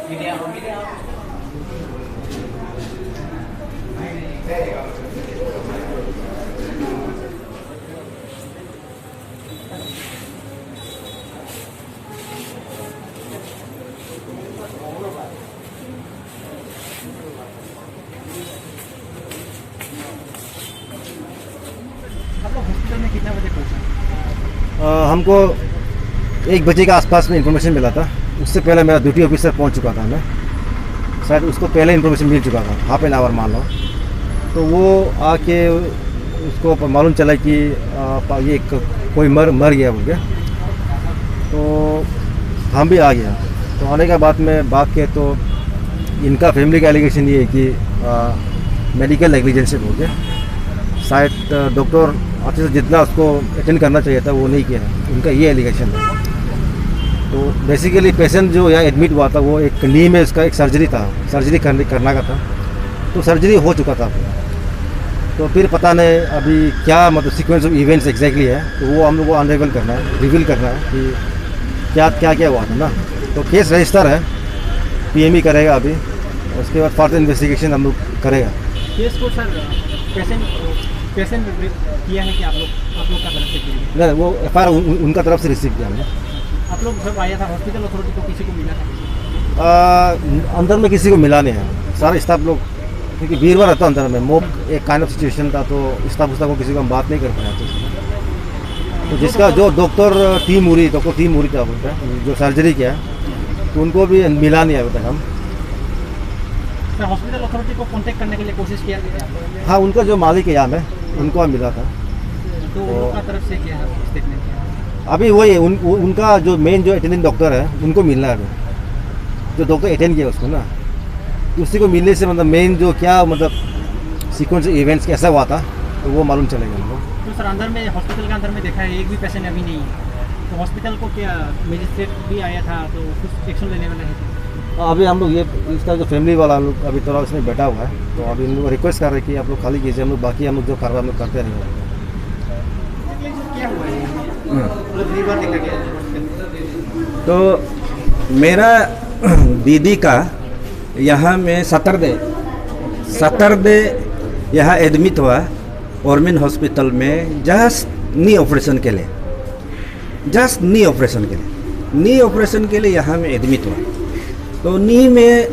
आप लोग हॉस्पिटल में कितने बजे पहुँचे? हमको 1 बजे के आसपास में इन्फॉर्मेशन मिला था। उससे पहले मेरा ड्यूटी ऑफिसर पहुंच चुका था। मैं शायद उसको पहले इन्फॉर्मेशन मिल चुका था, हाफ एन आवर मान लो। तो वो आके उसको मालूम चला कि ये कोई मर गया बोल के। तो हम भी आ गया। तो आने के बाद में बात किए तो इनका फैमिली का एलिगेशन ये है कि मेडिकल नेग्लिजेंस बोल के शायद डॉक्टर अच्छे से जितना उसको अटेंड करना चाहिए था वो नहीं किया है, उनका ये एलिगेशन है। तो बेसिकली पेशेंट जो यहाँ एडमिट हुआ था वो एक नी में उसका एक सर्जरी था, सर्जरी करना का था। तो सर्जरी हो चुका था। तो फिर पता नहीं अभी क्या मतलब सीक्वेंस ऑफ इवेंट्स एग्जैक्टली है, तो वो हम लोग को अनरेवल करना है, रिवील करना है कि क्या हुआ था ना। तो केस रजिस्टर है, पीएमई करेगा अभी, उसके बाद फर्दर इन्वेस्टिगेशन हम लोग करेगा। केस को सर पेशेंट किया है कि आप लोग का तरफ से किया? नहीं, वो FIR उनका तरफ से रिसीव किया हमने। आप लोग जब आया था हॉस्पिटल अथॉरिटी को किसी को मिला था? अंदर में किसी को मिला नहीं है, सारे स्टाफ लोग, क्योंकि वीरवार रहता अंदर में, मोक एक काइंड ऑफ सिचुएशन था। तो स्टाफ को किसी को हम बात नहीं कर पाया तो जिसका जो डॉक्टर टीम उरी था बोलते हैं, जो सर्जरी किया तो उनको भी मिला नहीं अभी तक हम। सर हॉस्पिटल अथॉरिटी को कांटेक्ट करने के लिए कोशिश किया गया? हाँ, उनका जो मालिक है यहाँ में उनको मिला था। तो उनका तरफ से क्या स्टेटमेंट किया? अभी वही उनका जो मेन जो अटेंडिंग डॉक्टर है उनको मिलना है अभी, जो डॉक्टर अटेंड किया उसको ना, उसी को मिलने से मतलब मेन जो क्या मतलब सीक्वेंस इवेंट्स कैसा हुआ था तो वो मालूम चलेगा हमको। तो सर अंदर में हॉस्पिटल के अंदर में देखा है एक भी पेशेंट अभी नहीं है, तो हॉस्पिटल को क्या मजिस्ट्रेट भी आया था तो कुछ एक्शन लेने वाला है? अभी हम लोग ये इसका जो फैमिली वाला हम लोग अभी थोड़ा उसमें बैठा हुआ है, तो अभी हम लोग रिक्वेस्ट कर रहे हैं कि आप लोग खाली कीजिए, हम लोग बाकी हम लोग जो कर रहे हैं हम लोग करते रहेंगे। क्या हुआ है? तो मेरा दीदी का यहाँ में सतरदे यहाँ एडमिट हुआ गवर्नमेंट हॉस्पिटल में, जस्ट नी ऑपरेशन के लिए, नी ऑपरेशन के लिए यहाँ में एडमिट हुआ। तो नी में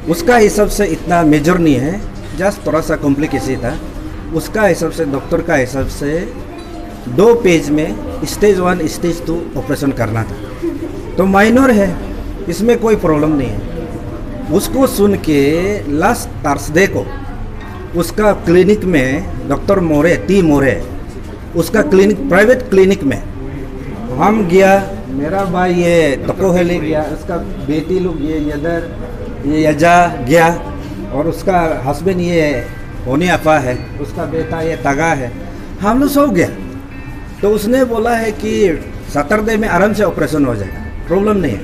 उसका हिसाब से इतना मेजर नहीं है, जस्ट थोड़ा सा कॉम्प्लिकेशन था। उसका हिसाब से डॉक्टर का हिसाब से 2 पेज में स्टेज 1 स्टेज 2 ऑपरेशन करना था, तो माइनर है, इसमें कोई प्रॉब्लम नहीं है। उसको सुन के लास्ट थर्सडे को उसका क्लिनिक में डॉक्टर मोरे उसका क्लिनिक, प्राइवेट क्लिनिक में हम गया, मेरा भाई ये तकोहली गया, उसका बेटी लोग ये यजा गया, और उसका हस्बैंड ये होनी अफा है, उसका बेटा ये तगा है, हम लोग सो गया। तो उसने बोला है कि सैटरडे में आराम से ऑपरेशन हो जाएगा, प्रॉब्लम नहीं है।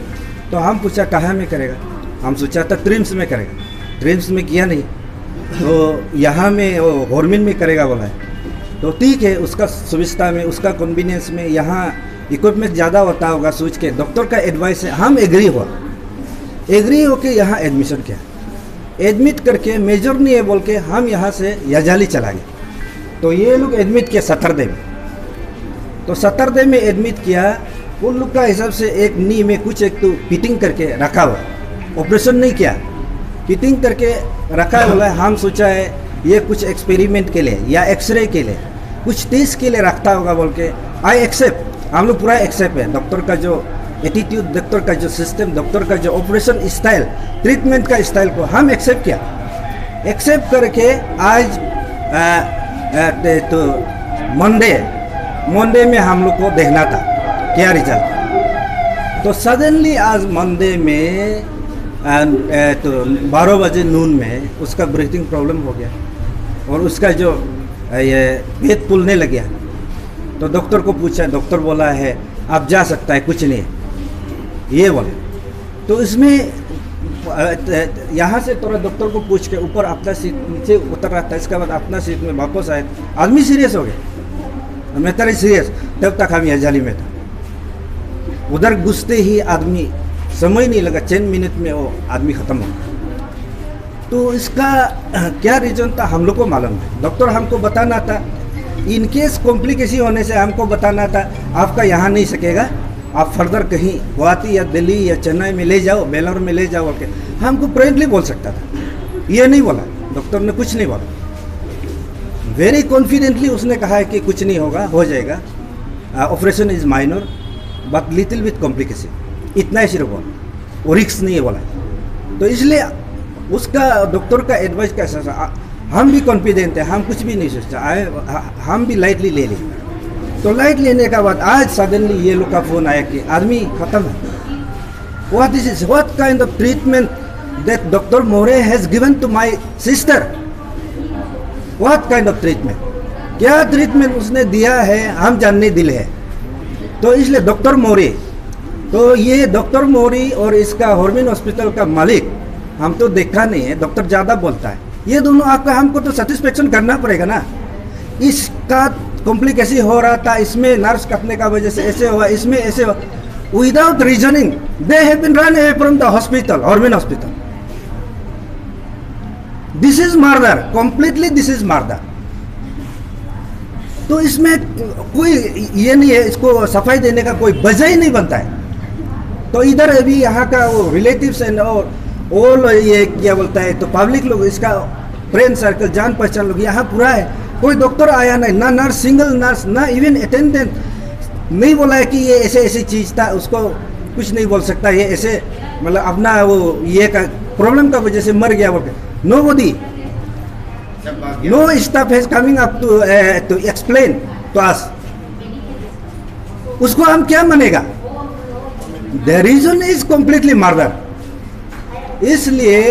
तो हम पूछा कहाँ में करेगा, हम सोचा था ट्रिम्स में करेगा, ट्रिम्स में किया नहीं, तो यहाँ में वो गवर्नमेंट में करेगा बोला है। तो ठीक है, उसका सुविधा में, उसका कन्वीनियंस में, यहाँ इक्विपमेंट ज़्यादा होता होगा सोच के डॉक्टर का एडवाइस है, हम एग्री होके यहाँ एडमिशन किया। एडमिट करके मेजर नहीं है बोल के हम यहाँ से यजाली चला गए। तो ये लोग एडमिट किया सैटरडे में, तो सैटरडे में एडमिट किया। उन लोग का हिसाब से एक नी में कुछ एक तो फिटिंग करके रखा हुआ, ऑपरेशन नहीं किया, फिटिंग करके रखा हुआ है। हम सोचा है ये कुछ एक्सपेरिमेंट के लिए या एक्सरे के लिए, कुछ टेस्ट के लिए रखता होगा बोल के आई एक्सेप्ट, हम लोग पूरा एक्सेप्ट है। डॉक्टर का जो एटीट्यूड, डॉक्टर का जो सिस्टम, डॉक्टर का जो ऑपरेशन स्टाइल, ट्रीटमेंट का स्टाइल को हम एक्सेप्ट किया। एक्सेप्ट करके आज तो मंडे में हम लोग को देखना था क्या रिजल्ट। तो सडनली आज मंडे में तो 12 बजे नून में उसका ब्रीथिंग प्रॉब्लम हो गया और उसका जो ये पेट फूलने लग गया। तो डॉक्टर को पूछा, डॉक्टर बोला है आप जा सकता है, कुछ नहीं है ये बोले। तो इसमें यहाँ से थोड़ा डॉक्टर को पूछ के ऊपर अपना सीट नीचे उतर रहा था, इसके बाद अपना सीट में वापस आए। आदमी सीरियस हो गया, मैं तेरे सीरियस, तब तक हम यजाली में था। उधर घुसते ही आदमी समय नहीं लगा, 10 मिनट में वो आदमी ख़त्म हो गया। तो इसका क्या रीज़न था हम लोग को मालूम है। डॉक्टर हमको बताना था, इन केस कॉम्प्लिकेशन होने से हमको बताना था आपका यहाँ नहीं सकेगा, आप फर्दर कहीं गुवाहाटी या दिल्ली या चेन्नई में ले जाओ, बेंगलोर में ले जाओ के हमको प्रेजेंटली बोल सकता था। ये नहीं बोला, डॉक्टर ने कुछ नहीं बोला। वेरी कॉन्फिडेंटली उसने कहा है कि कुछ नहीं होगा, हो जाएगा, operation is minor but little with complication, इतना ही सिर्फ बोला, वो रिक्स नहीं है बोला। तो इसलिए उसका डॉक्टर का एडवाइस का एहसास, हम भी कॉन्फिडेंट है, हम कुछ भी नहीं सोचता, हम भी लाइटली ले लें। तो लाइट लेने का बाद आज सडनली ये लोग का फोन आया कि आदमी खत्म है। What kind of treatment that doctor More has given to my sister, what kind of treatment, क्या ट्रीटमेंट उसने दिया है हम जानने दिल है। तो इसलिए डॉक्टर मोरे, तो ये डॉक्टर मोरी और इसका हॉर्मिन हॉस्पिटल का मालिक हम तो देखा नहीं है, डॉक्टर ज़्यादा बोलता है। ये दोनों आपका हमको तो सेटिस्फेक्शन करना पड़ेगा ना। इसका कॉम्प्लिकेशन हो रहा था, इसमें नर्स कटने का वजह से ऐसे हुआ, इसमें ऐसे हुआ, without reasoning they have been run away from the hospital, Hormin hospital. This is murder, completely this is murder. तो इसमें कोई ये नहीं है, इसको सफाई देने का कोई वजह ही नहीं बनता है। तो इधर अभी यहाँ का वो रिलेटिव्स एंड और ये क्या बोलता है, तो पब्लिक लोग, इसका फ्रेंड सर्कल, जान पहचान लोग यहाँ पूरा है, कोई डॉक्टर आया नहीं, ना नर्स, सिंगल नर्स, ना इवन अटेंडेंट नहीं बोला है कि ये ऐसे ऐसी चीज़ था, उसको कुछ नहीं बोल सकता, ये ऐसे मतलब अपना वो ये का प्रॉब्लम का वजह से मर गया बोल के। Nobody, no staff is coming up to explain to us. उसको हम क्या मानेगा? The reason is completely murder. इसलिए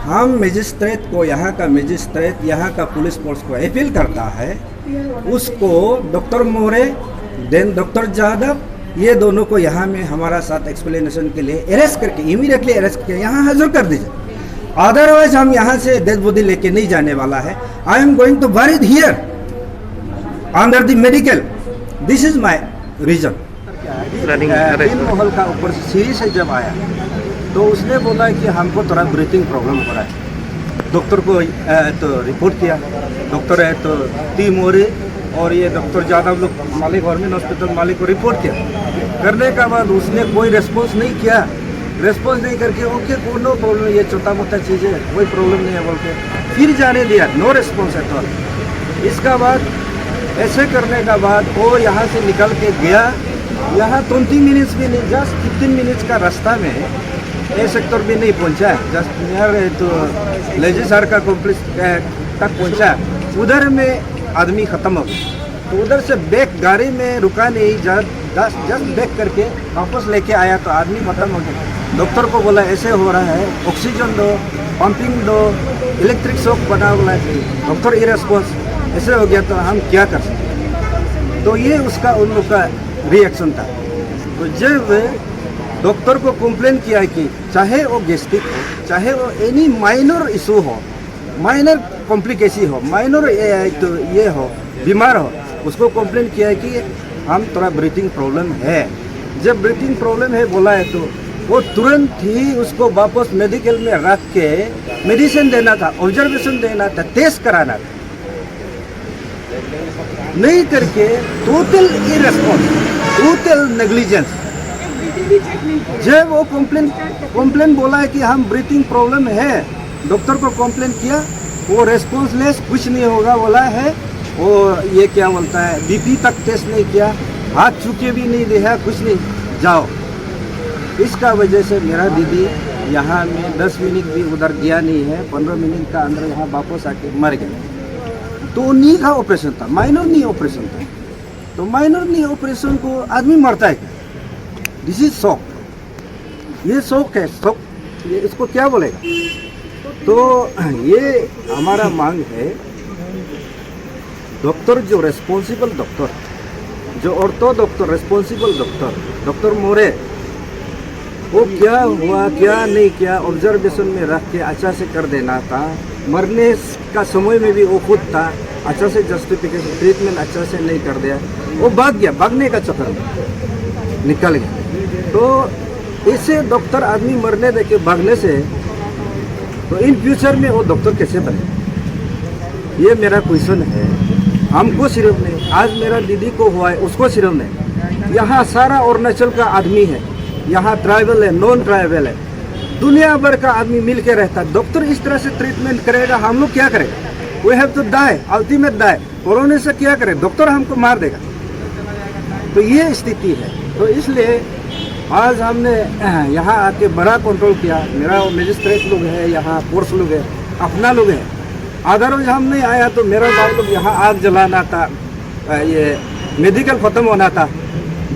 हम मजिस्ट्रेट को, यहाँ का मजिस्ट्रेट, यहाँ का पुलिस फोर्स को अपील करता है, उसको डॉक्टर मोरे देन डॉक्टर जादव, ये दोनों को यहाँ में हमारा साथ एक्सप्लेनेशन के लिए अरेस्ट करके, इमीडिएटली अरेस्ट करके यहाँ हाजिर कर दीजिए। अदरवाइज हम यहाँ से डेड बॉडी लेके नहीं जाने वाला है। I am going to bury here under the medical, this is my reason. तीन महल का ऊपर सीढ़ी से जब आया तो उसने बोला कि हमको थोड़ा ब्रीथिंग प्रॉब्लम हो रहा है। डॉक्टर को तो रिपोर्ट किया, डॉक्टर है तो टी मोरे और ये डॉक्टर जादव लोग मालिक, हॉर्मिन हॉस्पिटल मालिक को रिपोर्ट किया। करने का बाद उसने कोई रेस्पॉन्स नहीं किया, रेस्पॉन्स नहीं करके ओके नो प्रॉब्लम, ये छोटा मोटा चीज़ है, कोई प्रॉब्लम नहीं है बोल के फिर जाने दिया, नो रेस्पॉन्स एट ऑल। इसका बाद ऐसे करने का बाद वो यहाँ से निकल के गया, यहाँ 20 मिनट्स भी नहीं, जस्ट 15 मिनट्स का रास्ता में ए सेक्टर भी नहीं पहुँचा, जस्ट नियर तो लेजिसार का कॉम्प्लेक्स तक पहुँचा, उधर में आदमी ख़त्म हो गया। तो उधर से बैक गाड़ी में रुका नहीं, जस्ट बैक करके वापस लेके आया तो आदमी खत्म हो गया। डॉक्टर को बोला ऐसे हो रहा है, ऑक्सीजन दो, पंपिंग दो, इलेक्ट्रिक शॉक बना हुआ है, डॉक्टर इरेस्पॉन्स, ऐसे हो गया तो हम क्या कर सकते। तो ये उसका उन लोग का रिएक्शन था। तो जब डॉक्टर को कंप्लेन किया कि चाहे वो गैस्ट्रिक हो, चाहे वो एनी माइनर इशू हो, माइनर कॉम्प्लिकेशन हो, माइनर तो ये हो, बीमार हो, उसको कंप्लेन किया है कि हम थोड़ा ब्रीथिंग प्रॉब्लम है। जब ब्रीथिंग प्रॉब्लम है बोला है तो वो तुरंत ही उसको वापस मेडिकल में रख के मेडिसिन देना था, ऑब्जर्वेशन देना था, टेस्ट कराना था, नहीं करके टोटल इरेस्पॉन्स, टोटल नेग्लिजेंस। जब वो कंप्लेन बोला है कि हम ब्रीथिंग प्रॉब्लम है, डॉक्टर को कंप्लेन किया, वो रेस्पॉन्सलेस, कुछ नहीं होगा बोला है, वो ये क्या बोलता है बीपी तक टेस्ट नहीं किया, हाथ छूके भी नहीं दिया, कुछ नहीं, जाओ। इसका वजह से मेरा दीदी यहाँ में 10 मिनट भी उधर गया नहीं है, 15 मिनट का अंदर यहाँ वापस आके मर गया। तो नी का ऑपरेशन था, माइनर नी ऑपरेशन था। तो माइनर नी ऑपरेशन को आदमी मरता है क्या? दिस इज शॉक, ये शौक है, शौक, ये इसको क्या बोलेगा। तो ये हमारा मांग है, डॉक्टर जो रेस्पॉन्सिबल डॉक्टर, जो ortho doctor, responsible doctor, doctor More, वो क्या हुआ क्या नहीं किया, ऑब्जर्वेशन में रख के अच्छा से कर देना था। मरने का समय में भी वो खुद था, अच्छा से जस्टिफिकेशन, ट्रीटमेंट अच्छा से नहीं कर दिया, वो भाग गया, भागने का चक्कर में निकल गया। तो इससे डॉक्टर आदमी मरने देके भागने से तो इन फ्यूचर में वो डॉक्टर कैसे बने, ये मेरा क्वेश्चन है। हमको सिर्फ नहीं, आज मेरा दीदी को हुआ है उसको सिर्फ नहीं, यहाँ सारा अरुणाचल का आदमी है, यहाँ ट्राइबल है, नॉन ट्राइबल है, दुनिया भर का आदमी मिल के रहता है। डॉक्टर इस तरह से ट्रीटमेंट करेगा, हम लोग क्या करेंगे? We have to die, ultimate die. Corona से क्या करें? डॉक्टर हमको मार देगा। तो ये स्थिति है। तो इसलिए आज हमने यहाँ आके बड़ा कंट्रोल किया। मेरा मजिस्ट्रेट लोग है, यहाँ फोर्स लोग है, अपना लोग है। अदरवाइज हम नहीं आया तो मेरा भाई लोग यहाँ आग जलाना था, ये मेडिकल ख़त्म होना था,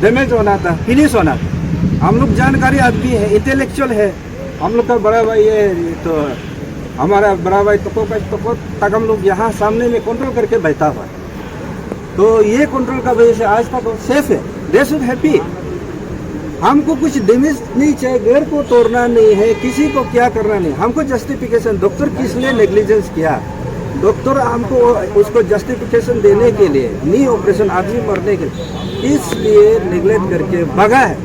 डैमेज होना था, फिनिश होना था। हम लोग जानकारी आदमी है, इंटेलेक्चुअल है। हम लोग का बड़ा भाई है, तो हमारा बड़ा भाई तो तक हम लोग यहाँ सामने में कंट्रोल करके बैठा हुआ है। तो ये कंट्रोल का वजह से आज तक सेफ है। They should happy. हमको कुछ डैमेज नहीं चाहिए, घर को तोड़ना नहीं है, किसी को क्या करना नहीं। हमको जस्टिफिकेशन, डॉक्टर किस लिए नेग्लिजेंस किया, डॉक्टर हमको उसको जस्टिफिकेशन देने के लिए, नी ऑपरेशन आदमी मरने के लिए, इसलिए नेग्लेक्ट करके भगा है।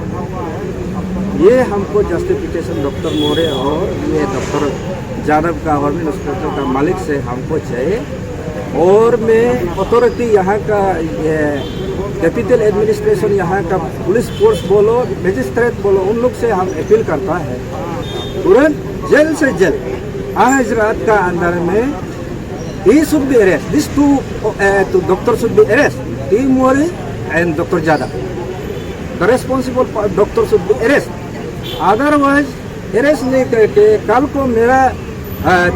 ये हमको जस्टिफिकेशन डॉक्टर मोरे और ये डॉक्टर यादव का गवर्नमेंट हॉस्पिटल का मालिक से हमको चाहिए। और मैं अथॉरिटी यहाँ का कैपिटल एडमिनिस्ट्रेशन, यहाँ का पुलिस फोर्स बोलो, मजिस्ट्रेट बोलो, उन लोग से हम अपील करता है तुरंत जल्द से जल्द आज रात का अंदर में he should be arrested. These two doctors should be arrested. T. Mori and Dr. Jadhav. The responsible doctor should be arrested. Otherwise, arrest नहीं करके कल को मेरा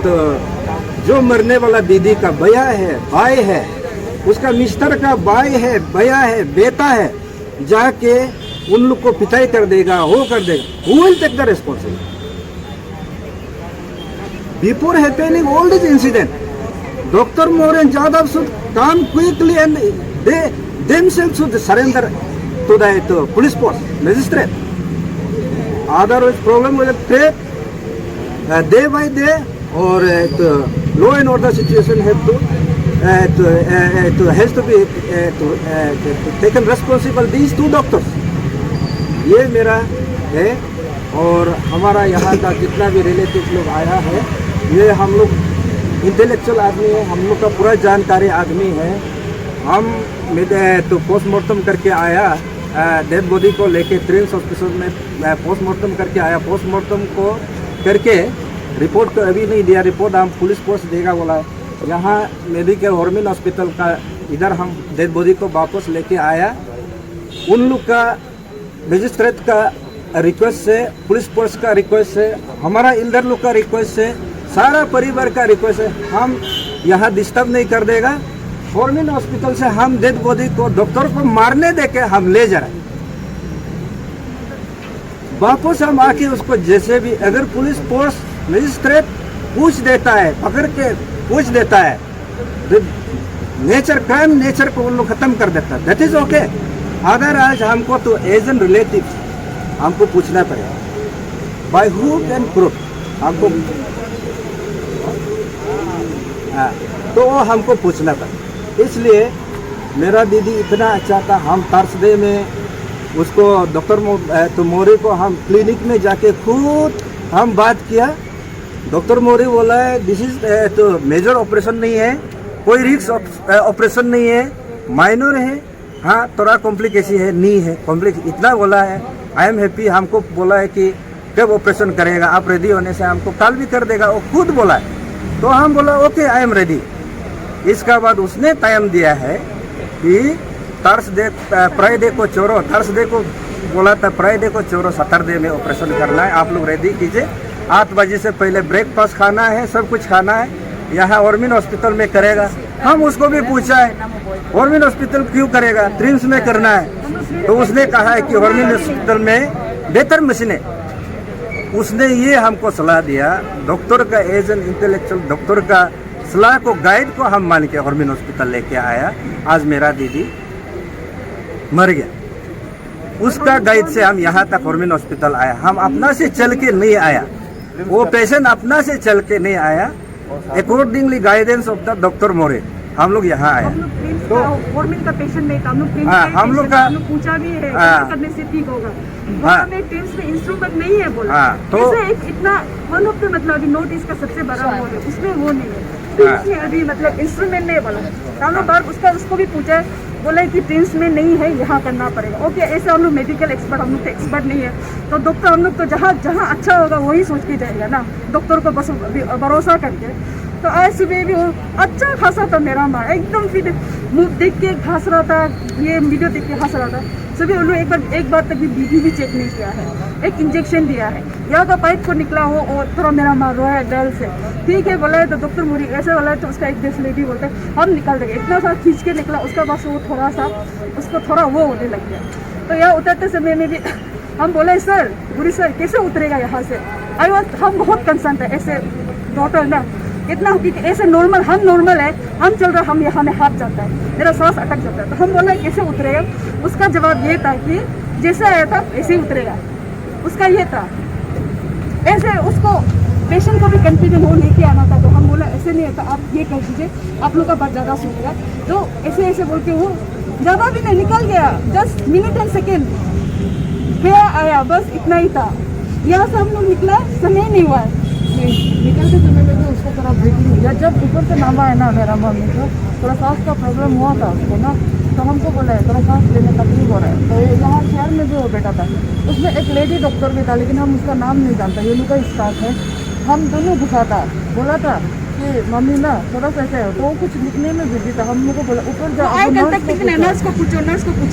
तो जो मरने वाला दीदी का भैया है, भाई है, उसका मिस्टर का भाई है, भैया है, बेटा है, जाके उन लोग को पिटाई कर देगा, वो कर देगा। Who will take the responsibility? Before happening all this incident, Dr. More and Jadhav should come quickly and they themselves should surrender to the police force, magistrate. Otherwise, problem will create day by day, or law and order situation has to be taken responsible. These two doctors, ये मेरा है। और हमारा यहाँ का जितना भी relative लोग आया है, ये हम लोग इंटेलेक्चुअल आदमी है, हम लोग का पूरा जानकारी आदमी है। हम तो पोस्टमार्टम करके आया, डेड बॉडी को लेके ट्रिम्स हॉस्पिटल में पोस्टमार्टम करके आया। पोस्टमार्टम को करके रिपोर्ट को अभी नहीं दिया, रिपोर्ट हम पुलिस फोर्स देगा बोला। यहाँ मेडिकल गवर्नमेंट हॉस्पिटल का इधर हम डेड बॉडी को वापस लेके आया। उन लोग का मजिस्ट्रेट का रिक्वेस्ट से, पुलिस फोर्स का रिक्वेस्ट से, हमारा इल्डर लोग का रिक्वेस्ट से, सारा परिवार का रिक्वेस्ट है, हम यहाँ डिस्टर्ब नहीं कर देगा। गवर्नमेंट हॉस्पिटल से हम डेड बॉडी को डॉक्टर को मारने देके हम ले जा रहे, वापस हम आके उसको जैसे भी, अगर पुलिस फोर्स मजिस्ट्रेट पूछ देता है, पकड़ के पूछ देता है, नेचर क्राइम नेचर को उन लोग खत्म कर देता है, दैट इज ओके। अगर आज हमको तो एज एन रिलेटिव हमको पूछना पड़ेगा, बाय हु कैन प्रूव, हमको तो वो हमको पूछना था। इसलिए मेरा दीदी इतना अच्छा था, हम थर्सडे में उसको डॉक्टर मोरे को हम क्लिनिक में जाके खुद हम बात किया। डॉक्टर मोरे बोला है दिस इज तो मेजर ऑपरेशन नहीं है, कोई रिस्क ऑपरेशन नहीं है, माइनर है, हाँ थोड़ा कॉम्प्लिकेशन है, नी है कॉम्प्लिकेशन, इतना बोला है। I am happy. हमको बोला है कि कब ऑपरेशन करेगा, आप रेडी होने से हमको कल भी कर देगा, वो खुद बोला है। तो हम बोला ओके आई एम रेडी। इसका बाद उसने टाइम दिया है कि थर्सडे फ्राइडे को छोड़ो, थर्सडे को बोला था फ्राइडे को छोड़ो, सैटरडे में ऑपरेशन करना है, आप लोग रेडी कीजिए। 8 बजे से पहले ब्रेकफास्ट खाना है, सब कुछ खाना है, यहाँ गवर्नमेंट हॉस्पिटल में करेगा। हम उसको भी पूछा है गवर्नमेंट हॉस्पिटल क्यों करेगा, ट्रिम्स में करना है। तो उसने कहा है कि गवर्नमेंट हॉस्पिटल में बेहतर मशीन है। उसने ये हमको सलाह दिया, डॉक्टर का एज एन इंटेलेक्चुअल डॉक्टर का सलाह को, गाइड को हम मान के गवर्नमेंट हॉस्पिटल लेके आया। आज मेरा दीदी मर गया, उसका गाइड से हम यहाँ तक गवर्नमेंट हॉस्पिटल आया। हम अपना से चल के नहीं आया, वो पेशेंट अपना से चल के नहीं आया। Accordingly guidance of the doctor More हम लोग यहाँ आए। हम लोग प्रिंस तो का गवर्नमेंट का पेशेंट नहीं था, हम लोग प्रिंस हाँ, का हम लोग patient का- था, हम लोग पूछा भी है हाँ। करने से ठीक होगा। हाँ। वहाँ में प्रिंस में इंस्ट्रूमेंट नहीं है बोला। हाँ, तो- ऐसे एक इतना वन ऑफ द मतलब अभी नॉर्थ ईस्ट का सबसे बड़ा हॉल है, उसमें वो नहीं है। प्रिंस में अभी मतलब इंस्ट्रूमेंट नहीं बोला। हम लोग बार उसको भी पूछा, बोला कि प्रिंस में नहीं है, यहाँ करना पड़ेगा। ओके, ऐसे हम लोग मेडिकल एक्सपर्ट, हम लोग तो एक्सपर्ट नहीं है, तो डॉक्टर हम लोग तो जहाँ अच्छा होगा वही सोच के जाएगा ना, डॉक्टर को बस भरोसा करके। तो आज सुबह भी वो अच्छा खासा था, मेरा माँ एकदम फिट, मुँह देख के हंस रहा था, ये वीडियो देख के हंस रहा था। सुबह उन्होंने एक बार तक भी बीपी भी चेक नहीं किया है, एक इंजेक्शन दिया है, यहाँ का पाइप को निकला हो और थोड़ा मेरा माँ रोया है डर से। ठीक है बोला है तो डॉक्टर मुरी ऐसे बोला है तो उसका एक देश लेडी बोलते हैं हम निकाल देंगे। इतना सा खींच के निकला, उसका बस वो थोड़ा सा उसको थोड़ा वो होने लग गया। तो यहाँ उतरते समय में भी हम बोले सर गुरी सर कैसे उतरेगा यहाँ से। हम बहुत कंसर्न थे ऐसे डॉक्टर ना, इतना कि ऐसे नॉर्मल हम नॉर्मल है, हम चल रहे हम यहाँ में हाथ जाता है, मेरा सांस अटक जाता है। तो हम बोला कैसे उतरेगा। उसका जवाब ये था कि जैसे आया था ऐसे ही उतरेगा, उसका ये था। ऐसे उसको पेशेंट को भी कंफ्यूजन हो लेके आना था, तो हम बोला ऐसे नहीं होता, आप ये कह दीजिए आप लोग का बात ज़्यादा सुनेगा। तो ऐसे बोल के वो ज़्यादा भी नहीं निकल गया, 10 मिनट एंड सेकेंड गया आया, बस इतना ही था। यहाँ से हम लोग निकला, समय नहीं हुआ है, निकलते समय में भी उसको थोड़ा ब्रीथिंग हुआ। जब ऊपर से नामा है ना मेरा मम्मी को थोड़ा सांस का प्रॉब्लम हुआ था उसको ना, तो हमको बोला है थोड़ा सांस लेने तकलीफ हो रहा है। तो यहाँ शहर में जो बेटा था उसमें एक लेडी डॉक्टर भी था, लेकिन हम उसका नाम नहीं जानता, ये का स्टाफ है। हम दोनों घुसा था, बोला था कि मम्मी ना थोड़ा सा ऐसे है, तो वो कुछ लिखने में बिजी था। हम लोग को बोला ऊपर जाओ, नर्स को पूछो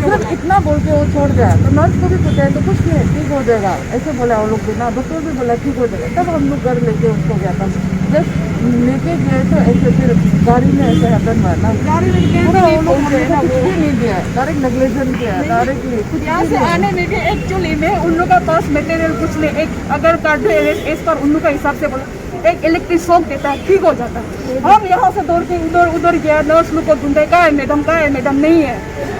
सिर्फ इतना बोल के वो छोड़ दिया। तो नर्स को भी पूछा तो कुछ नहीं ठीक हो जाएगा ऐसे बोला वो लोग भी ना, डॉक्टर भी बोला ठीक हो जाएगा। तब हम लोग घर लेके उसको गया था, जस्ट लेके गए तो ऐसे फिर गाड़ी में ऐसे हैपन हुआ ना, गाड़ी में पूरा वो लोग कुछ भी नहीं दिया, डायरेक्ट नेग्लिजेंस किया डायरेक्टली। यहाँ से आने में भी एक्चुअली में उन लोग का पास मटेरियल कुछ नहीं, एक अगर कार्डियो एज पर उन लोग का हिसाब से बोला एक इलेक्ट्रिक शॉक देता है ठीक हो जाता है। हम यहाँ से दौड़ के उधर गया, नर्स लोग को ढूंढे, कहाँ है मैडम नहीं है,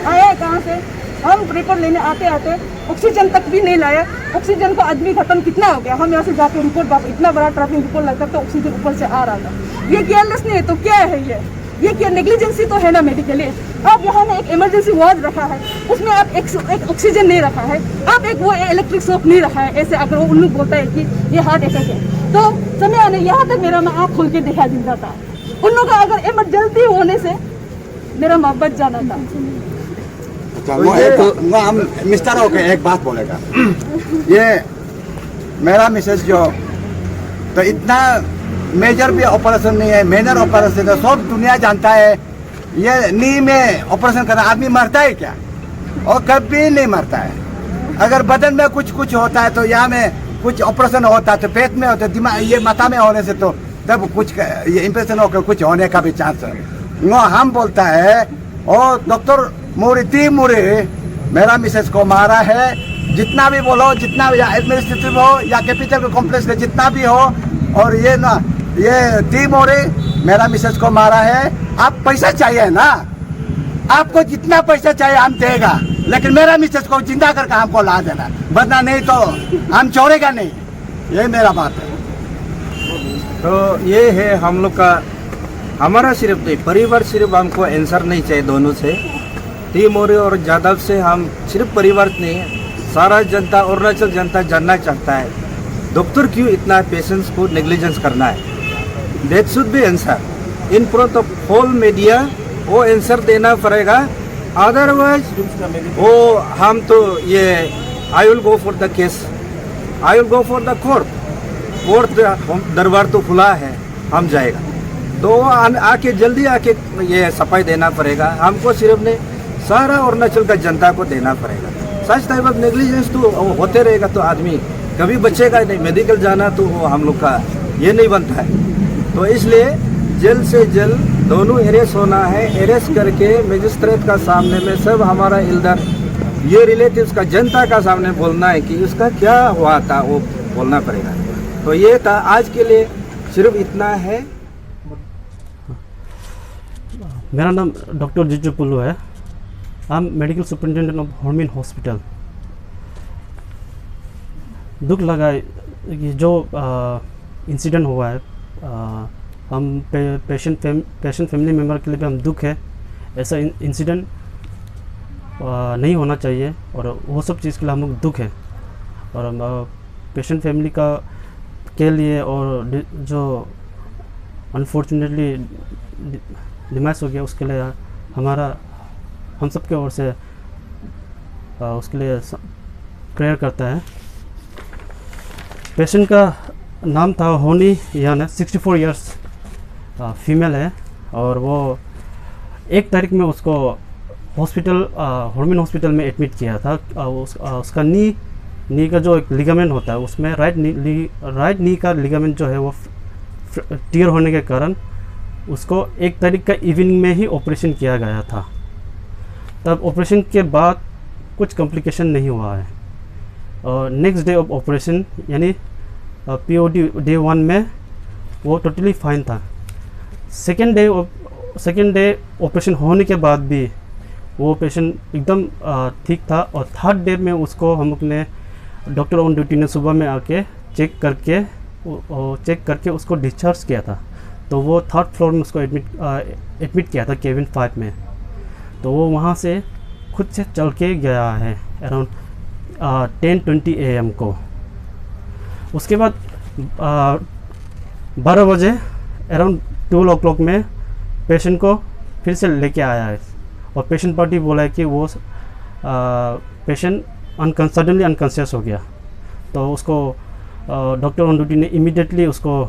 आया कहाँ से। हम रिपोर्ट लेने आते ऑक्सीजन तक भी नहीं लाया, ऑक्सीजन को आदमी खत्म कितना हो गया। हम यहाँ से जाके रिपोर्ट बाप इतना बड़ा ट्रैफिक रिपोर्ट लगता तो ऑक्सीजन ऊपर से आ रहा था। ये केयरलेस नहीं है तो क्या है ये क्या नेग्लिजेंसी तो है ना मेडिकली। आप यहाँ ने एक इमरजेंसी वार्ड रखा है, उसमें आप एक ऑक्सीजन नहीं रखा है, आप एक वो इलेक्ट्रिक शॉक नहीं रखा है। ऐसे अगर वो उन लोग बोलता है कि ये हार्ट अटैक है तो समय आने यहाँ तक मेरा माँ आँख खोल के दिखा देता था। उन लोगों का अगर इमरजेंसी होने से मेरा माँ बच जाना था। वो हम मिस्टर होके एक बात बोलेगा, ये मेरा मिसेज जो तो इतना मेजर भी ऑपरेशन नहीं है, मेजर ऑपरेशन है, सब दुनिया जानता है। ये नी में ऑपरेशन करना आदमी मरता है क्या? और कभी नहीं मरता है। अगर बदन में कुछ होता है तो यहाँ में कुछ ऑपरेशन होता है तो पेट में होता है, दिमाग ये माथा में होने से तो तब कुछ ये इम्प्रेशन होकर कुछ होने का भी चांस है। वो हम बोलता है और डॉक्टर मोरी मेरा मिसेज को मारा है, जितना भी बोलो, जितना भी एडमिनिस्ट्रेटिव हो या कैपिटल कॉम्प्लेक्स में जितना भी हो, और ये ना ये मोरी मेरा मिसेज को मारा है। आप पैसा चाहिए ना, आपको जितना पैसा चाहिए हम देगा, लेकिन मेरा मिसेज को जिंदा करके हमको ला देना, वरना नहीं तो हम छोड़ेगा नहीं। ये मेरा बात है। तो ये है हम लोग का, हमारा सिर्फ नहीं परिवार सिर्फ हमको आंसर नहीं चाहिए दोनों से, टीमोरी और जादव से हम सिर्फ परिवार नहीं, सारा जनता अरुणाचल जनता जानना चाहता है डॉक्टर क्यों इतना पेशेंट्स को नेग्लिजेंस करना है। That should be answer in front of whole media, वो आंसर देना पड़ेगा। अदरवाइज वो हम तो ये I will go for the case, I will go for the court दरबार तो खुला है, हम जाएगा तो आके जल्दी आके ये सफाई देना पड़ेगा हमको, सिर्फ नहीं सारा अरुणाचल का जनता को देना पड़ेगा। सच टाइप ऑफ नेग्लिजेंस तो होते रहेगा तो आदमी कभी बचेगा नहीं, मेडिकल जाना तो वो हम लोग का ये नहीं बनता है। तो इसलिए जल्द से जल्द दोनों अरेस्ट होना है, अरेस्ट करके मजिस्ट्रेट का सामने में सब हमारा इल्दर ये रिलेटिव्स का जनता का सामने बोलना है कि इसका क्या हुआ था, वो बोलना पड़ेगा। तो ये था आज के लिए, सिर्फ इतना है। मेरा नाम डॉक्टर जिजू पुल्लू है, I am medical superintendent of Hormin hospital. दुख लगा कि जो इंसिडेंट हुआ है हम पेशेंट फैमिली मेम्बर के लिए भी हम दुख है। ऐसा इंसिडेंट नहीं होना चाहिए और वो सब चीज़ के लिए हम लोग दुख है। और पेशेंट फैमिली के लिए और जो अनफॉर्चुनेटली डिमाइस हो गया उसके लिए हम सब की ओर से उसके लिए प्रेयर करता है। पेशेंट का नाम था होनी यान, 64 इयर्स फीमेल है और वो 1 तारीख में उसको हॉस्पिटल हॉर्मिन हॉस्पिटल में एडमिट किया था। उसका नी का जो एक लिगामेंट होता है उसमें राइट नी का लिगामेंट जो है वो टीयर होने के कारण उसको 1 तारीख का इवनिंग में ही ऑपरेशन किया गया था। तब ऑपरेशन के बाद कुछ कॉम्प्लिकेशन नहीं हुआ है और नेक्स्ट डे ऑफ ऑपरेशन यानी POD डे 1 में वो टोटली फाइन था। सेकेंड डे ऑपरेशन होने के बाद भी वो पेशेंट एकदम ठीक था और 3rd डे में उसको हम लोग ने डॉक्टर ऑन ड्यूटी ने सुबह में आके चेक करके उसको डिस्चार्ज किया था। तो वो 3rd फ्लोर में उसको एडमिट किया था केबिन 5 में। तो वो वहाँ से खुद से चल के गया है अराउंड 10:20 AM को। उसके बाद 12 बजे अराउंड 12 o'clock में पेशेंट को फिर से लेके आया है और पेशेंट पार्टी बोला है कि वो पेशेंट सडनली अनकॉन्शियस हो गया। तो उसको डॉक्टर ऑन ड्यूटी ने इमीडिएटली उसको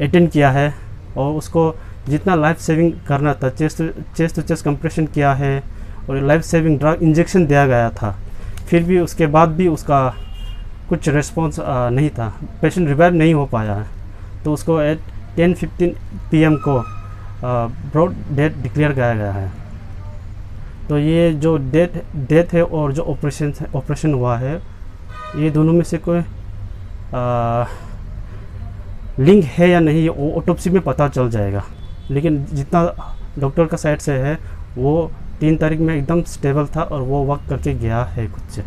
अटेंड किया है और उसको जितना लाइफ सेविंग करना था चेस्ट टू चेस्ट कंप्रेशन किया है और लाइफ सेविंग ड्रग इंजेक्शन दिया गया था। फिर भी उसके बाद भी उसका कुछ रिस्पॉन्स नहीं था, पेशेंट रिवाइव नहीं हो पाया है। तो उसको एट 10:15 PM को ब्रॉड डेथ डिक्लेयर किया गया है। तो ये जो डेथ है और जो ऑपरेशन हुआ है ये दोनों में से कोई लिंक है या नहीं वो ऑटोप्सी में पता चल जाएगा। लेकिन जितना डॉक्टर का साइड से है वो 3 तारीख में एकदम स्टेबल था और वो वर्क करके गया है खुद से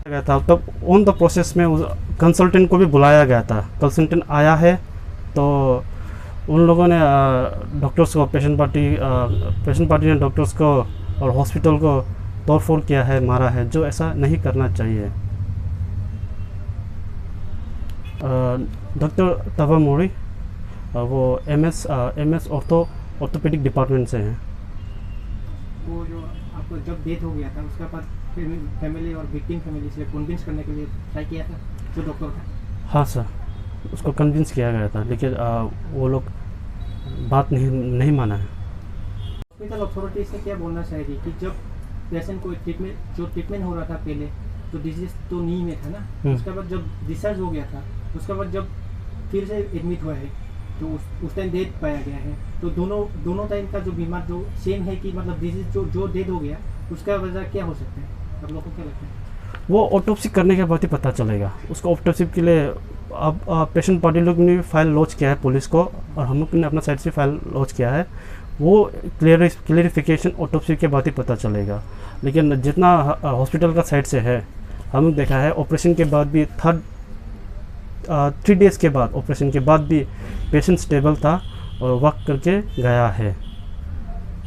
गया था। तब ऑन द प्रोसेस में उस कंसल्टेंट को भी बुलाया गया था। कंसल्टेंट आया है तो उन लोगों ने डॉक्टर्स को पेशेंट पार्टी ने डॉक्टर्स को और हॉस्पिटल को तोड़फोड़ किया है, मारा है, जो ऐसा नहीं करना चाहिए। डॉक्टर तवा मोरी वो MS ऑर्थोपेडिक डिपार्टमेंट से हैं। वो जो आपको जब डेथ हो गया था उसके बाद फैमिली और विक्टिम फैमिली से कन्विंस करने के लिए ट्राई किया था जो डॉक्टर था? हाँ सर, उसको कन्विंस किया गया था लेकिन वो लोग बात नहीं माना है। हॉस्पिटल अथॉरिटी से क्या बोलना चाहिए कि जब पेशेंट को ट्रीटमेंट हो रहा था पहले तो डिजीज तो नी में था ना, उसके बाद जब डिस्चार्ज हो गया था उसके बाद जब फिर से एडमिट हुआ है तो उस टाइम डेथ पाया गया है। तो दोनों टाइम का जो बीमार जो सेम है कि मतलब डिजीज जो डेथ हो गया उसका वजह क्या हो सकता है, आप लोगों को क्या लगता है? वो ऑटोप्सी करने के बाद ही पता चलेगा। उसको ऑटोप्सी के लिए अब पेशेंट पार्टी लोग ने फाइल लॉन्च किया है पुलिस को और हम लोग ने अपना साइड से फाइल लॉन्च किया है। वो क्लियरिफिकेशन ऑटोप्सी के बाद ही पता चलेगा। लेकिन जितना हॉस्पिटल का साइड से है हम लोग देखा है ऑपरेशन के बाद भी 3 डेज़ के बाद ऑपरेशन के बाद भी पेशेंट स्टेबल था और वर्क करके गया है।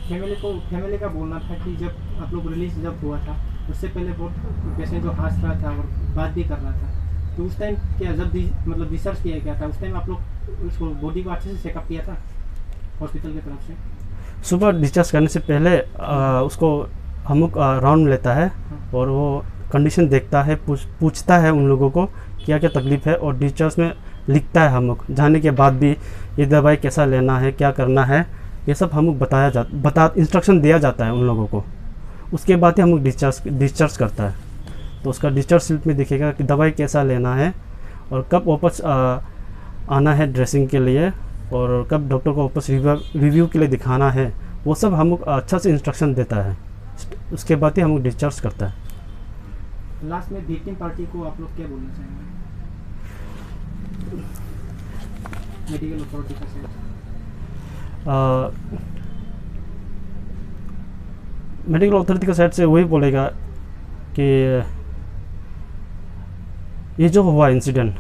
फैमिली का बोलना था कि जब आप लोग रिलीज जब हुआ था उससे पहले बहुत पेशेंट जो हंस रहा था और बात भी कर रहा था, तो उस टाइम क्या जब मतलब डिस्चार्ज किया गया था उस टाइम आप लोग उसको बॉडी को अच्छे से चेकअप किया था हॉस्पिटल की तरफ से? सुबह डिस्चार्ज करने से पहले उसको हम लोग राउंड लेता है और वो कंडीशन देखता है, पूछता है उन लोगों को क्या क्या तकलीफ़ है और डिस्चार्ज में लिखता है। हम लोग जाने के बाद भी ये दवाई कैसा लेना है, क्या करना है, ये सब हम लोग इंस्ट्रक्शन दिया जाता है उन लोगों को। उसके बाद ही हम लोग डिस्चार्ज करता है। तो उसका डिस्चार्ज स्लिप में दिखेगा कि दवाई कैसा लेना है और कब वापस आना है ड्रेसिंग के लिए और कब डॉक्टर को वापस रिव्यू के लिए दिखाना है। वो सब हम लोग अच्छा से इंस्ट्रक्शन देता है। उसके बाद ही हम लोग डिस्चार्ज करता है। लास्ट में विक्टिम पार्टी को आप लोग क्या बोलना चाहेंगे मेडिकल अथॉरिटी का साइड? मेडिकल अथॉरिटी का साइड से वही बोलेगा कि ये जो हुआ इंसिडेंट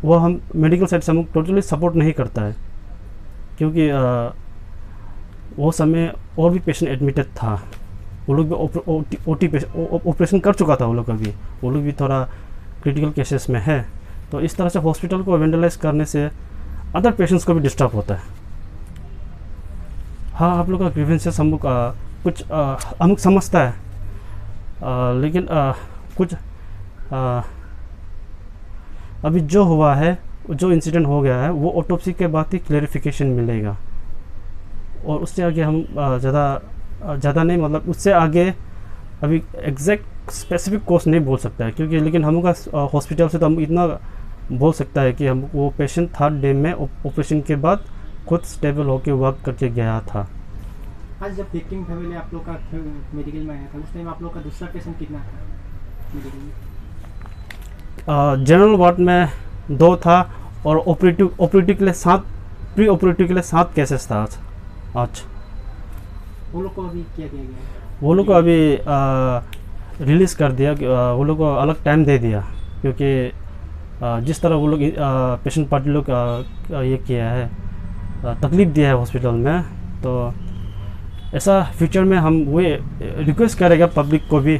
वो हम मेडिकल साइड से हम टोटली सपोर्ट नहीं करता है। क्योंकि वो समय और भी पेशेंट एडमिटेड था, वो लोग भी ऑपरेशन कर चुका था, वो लोग भी थोड़ा क्रिटिकल केसेस में है। तो इस तरह से हॉस्पिटल को वेंडलाइज करने से अदर पेशेंट्स को भी डिस्टर्ब होता है। हाँ, आप लोग का ग्रीवेंसेस हम कुछ हम समझता है, लेकिन कुछ अभी जो हुआ है, जो इंसिडेंट हो गया है, वो ऑटोप्सी के बाद ही क्लैरिफिकेशन मिलेगा। और उससे आगे हम ज़्यादा नहीं, मतलब उससे आगे अभी एग्जैक्ट स्पेसिफिक कोर्स नहीं बोल सकता है, क्योंकि लेकिन हम का हॉस्पिटल से तो हम इतना बोल सकता है कि हम वो पेशेंट 3rd डे में ऑपरेशन के बाद खुद स्टेबल होकर वर्क करके गया था। आज जब विक्टिम फैमिली आप लोग का मेडिकल में आया था, उस टाइम आप लोग का दूसरा पेशेंट कितना था मेडिकल में? जनरल वार्ड में 2 था और ऑपरेटिव के लिए 7, प्री ऑपरेटिव के लिए 7 केसेस था आज। वो लोग को अभी क्या किया गया? वो लोग को अभी रिलीज़ कर दिया, वो लोग को अलग टाइम दे दिया, क्योंकि जिस तरह वो लोग पेशेंट पार्टी लोग ये किया है, तकलीफ़ दिया है हॉस्पिटल में, तो ऐसा फ्यूचर में हम वो रिक्वेस्ट करेगा पब्लिक को भी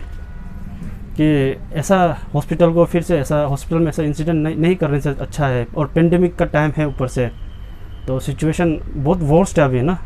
कि ऐसा हॉस्पिटल को फिर से हॉस्पिटल में ऐसा इंसिडेंट नहीं करने से अच्छा है। और पेंडेमिक का टाइम है ऊपर से, तो सिचुएशन बहुत वर्स्ट है अभी ना।